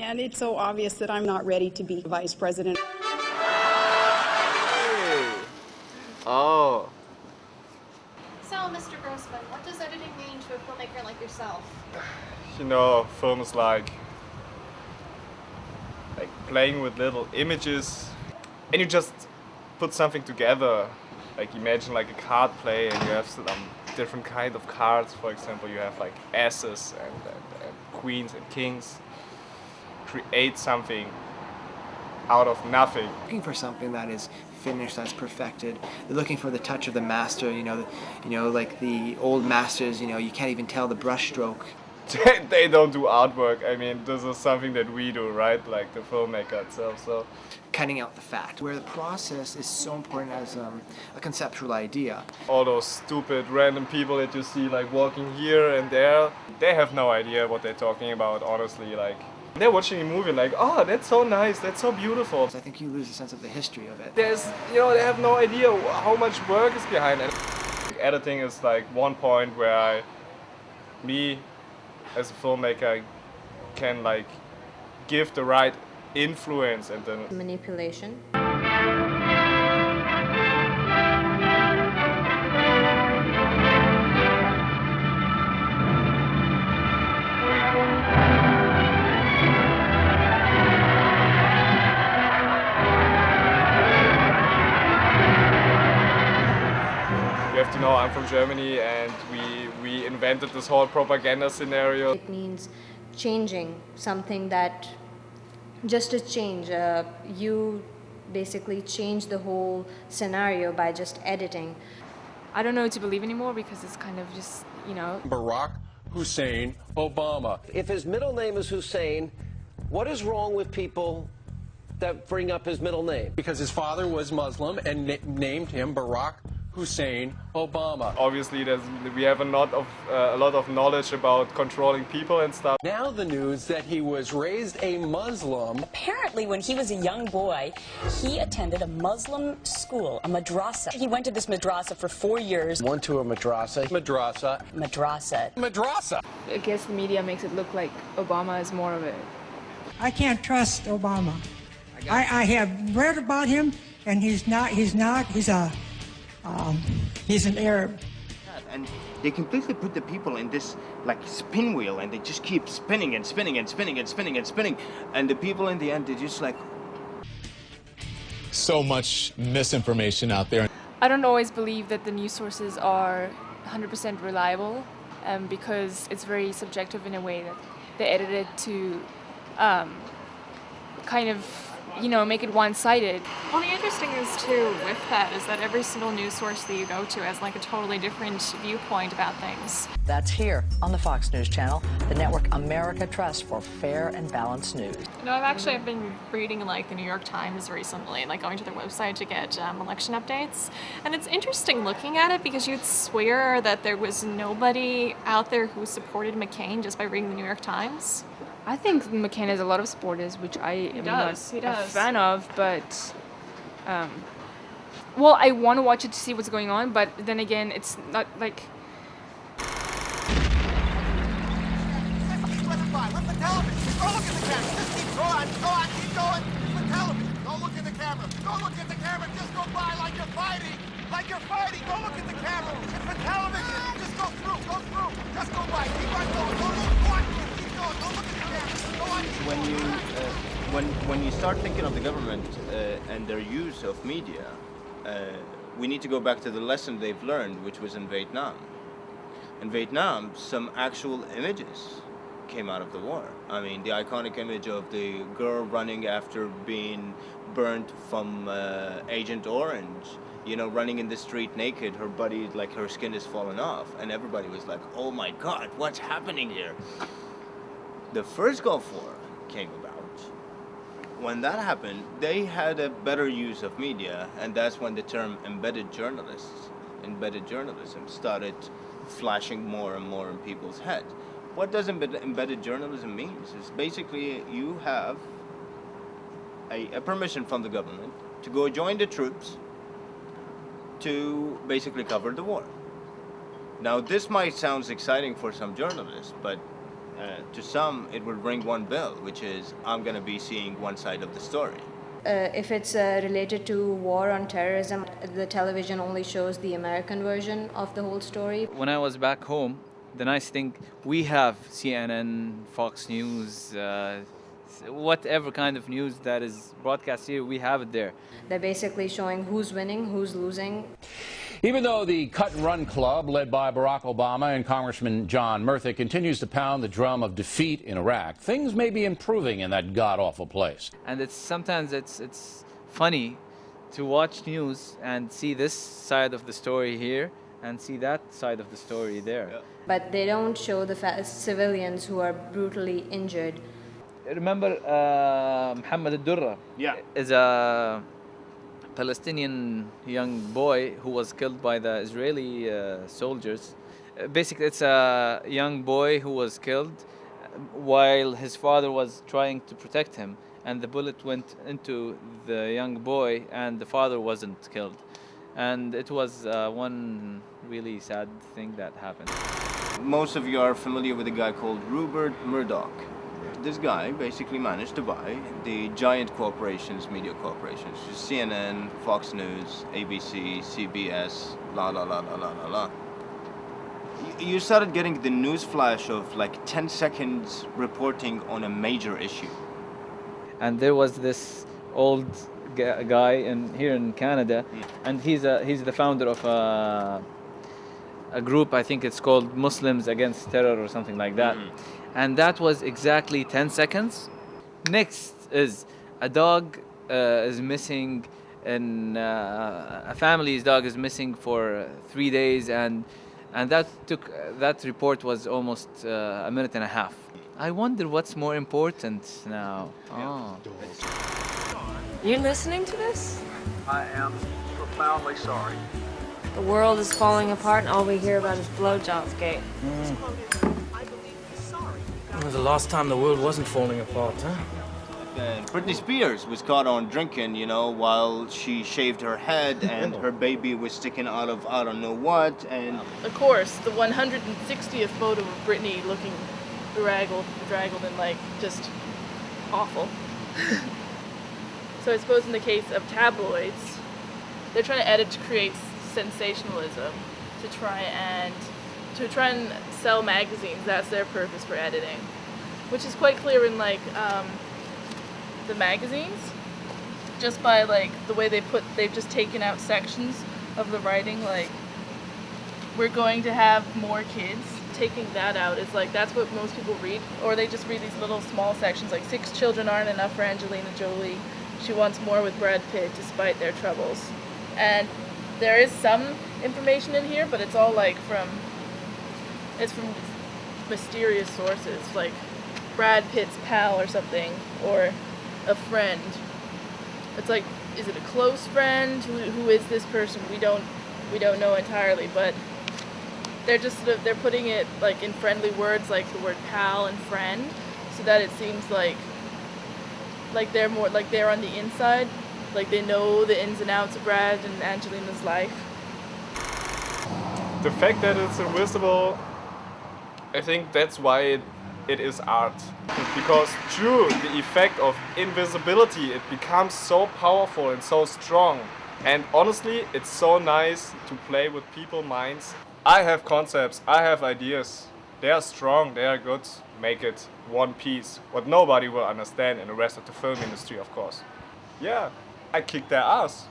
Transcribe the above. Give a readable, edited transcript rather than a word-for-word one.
and it's so obvious that I'm not ready to be vice president. Hey. Oh. So, Mr. Grossman, what does editing mean to a filmmaker like yourself? You know, film is like playing with little images, and you just put something together. Like imagine like a card play, and you have some different kind of cards. For example, you have like asses and queens and kings. Create something out of nothing. Looking for something that is finished, that's perfected. They're looking for the touch of the master. You know, like the old masters. You know, you can't even tell the brush stroke. They don't do artwork. I mean, this is something that we do, right? Like the filmmaker itself. So, cutting out the fat, where the process is so important as a conceptual idea. all those stupid random people that you see like walking here and there, they have no idea what they're talking about. Honestly, like they're watching a movie like, oh, that's so nice, that's so beautiful. I think you lose a sense of the history of it. They have no idea how much work is behind it. Editing is like one point where me as a filmmaker can like give the right influence and then Manipulation. you have to know I'm from Germany, and we invented this whole propaganda scenario. It means changing something that just to change. You basically change the whole scenario by just editing. I don't know what to believe anymore because it's kind of just, you know. Barack Hussein Obama. If his middle name is Hussein, what is wrong with people that bring up his middle name? Because his father was Muslim and named him Barack Hussein Obama. Obviously, we have a lot of knowledge about controlling people and stuff. Now the news that he was raised a Muslim. Apparently, when he was a young boy, he attended a Muslim school, a madrasa. He went to this madrasa for 4 years. Went to a madrasa. Madrasa. Madrasa. Madrasa. I guess the media makes it look like Obama is more of a... I can't trust Obama. I have read about him, and he's an Arab. And they completely put the people in this like spin wheel, and they just keep spinning and spinning and spinning and spinning and spinning, and the people in the end, they just like... So much misinformation out there. I don't always believe that the news sources are 100% reliable because it's very subjective in a way that they edit it to kind of, you know, make it one-sided. Well, the interesting is, too, with that, is that every single news source that you go to has, like, a totally different viewpoint about things. That's here on the Fox News Channel, the network America trusts for fair and balanced news. You know, I've been reading, like, the New York Times recently, like, going to their website to get election updates. And it's interesting looking at it because you'd swear that there was nobody out there who supported McCain just by reading the New York Times. I think McCain has a lot of supporters, which I am not a fan of, but well, I want to watch it to see what's going on, but then again, it's not like... When you start thinking of the government and their use of media, we need to go back to the lesson they've learned, which was in Vietnam. In Vietnam, some actual images came out of the war. I mean, the iconic image of the girl running after being burnt from Agent Orange, you know, running in the street naked, her body, like her skin is falling off, and everybody was like, oh my God, what's happening here? The first Gulf War came about. When that happened, they had a better use of media, and that's when the term embedded journalism started flashing more and more in people's head. What does embedded journalism mean? It's basically you have a permission from the government to go join the troops to basically cover the war. Now, this might sound exciting for some journalists, but To some, it would ring one bell, which is I'm going to be seeing one side of the story. If it's related to war on terrorism, the television only shows the American version of the whole story. When I was back home, the nice thing, we have CNN, Fox News, whatever kind of news that is broadcast here, we have it there. They're basically showing who's winning, who's losing. Even though the cut-and-run club led by Barack Obama and Congressman John Murthy continues to pound the drum of defeat in Iraq, things may be improving in that god-awful place. And sometimes it's funny to watch news and see this side of the story here and see that side of the story there. Yeah. But they don't show the civilians who are brutally injured. Remember Muhammad al-Durra? Yeah. Is a Palestinian young boy who was killed by the Israeli soldiers. Basically, it's a young boy who was killed while his father was trying to protect him, and the bullet went into the young boy and the father wasn't killed. And it was one really sad thing that happened. Most of you are familiar with a guy called Rupert Murdoch. This guy basically managed to buy the giant corporations, media corporations, CNN, Fox News, ABC, CBS, la la la la la la la. You started getting the news flash of like 10 seconds reporting on a major issue. And there was this old guy here in Canada, and he's the founder of a group, I think it's called Muslims Against Terror or something like that. And that was exactly 10 seconds. Next is a dog is missing, and a family's dog is missing for 3 days, and that report was almost a minute and a half. I wonder what's more important now. Oh. You listening to this? I am profoundly sorry. The world is falling apart and all we hear about is blowjobs gate. When was the last time the world wasn't falling apart, huh? Britney Spears was caught on drinking, you know, while she shaved her head and her baby was sticking out of I don't know what, and... Of course, the 160th photo of Britney looking bedraggled and, like, just awful. So I suppose in the case of tabloids, they're trying to edit to create sensationalism, to try and sell magazines. That's their purpose for editing, which is quite clear in like the magazines, just by like the way they've just taken out sections of the writing, like we're going to have more kids. Taking that out is like that's what most people read, or they just read these little small sections like 6 children aren't enough for Angelina Jolie. She wants more with Brad Pitt despite their troubles. And there is some information in here, but it's all like from mysterious sources, like Brad Pitt's pal or something, or a friend. It's like, is it a close friend? Who is this person? We don't know entirely, but they're just they're putting it like in friendly words, like the word pal and friend, so that it seems like they're more like they're on the inside, like they know the ins and outs of Brad and Angelina's life. The fact that it's invisible, I think that's why it is art. Because through the effect of invisibility, it becomes so powerful and so strong. And honestly, it's so nice to play with people's minds. I have concepts, I have ideas. They are strong, they are good. Make it one piece. What nobody will understand in the rest of the film industry, of course. Yeah, I kick their ass.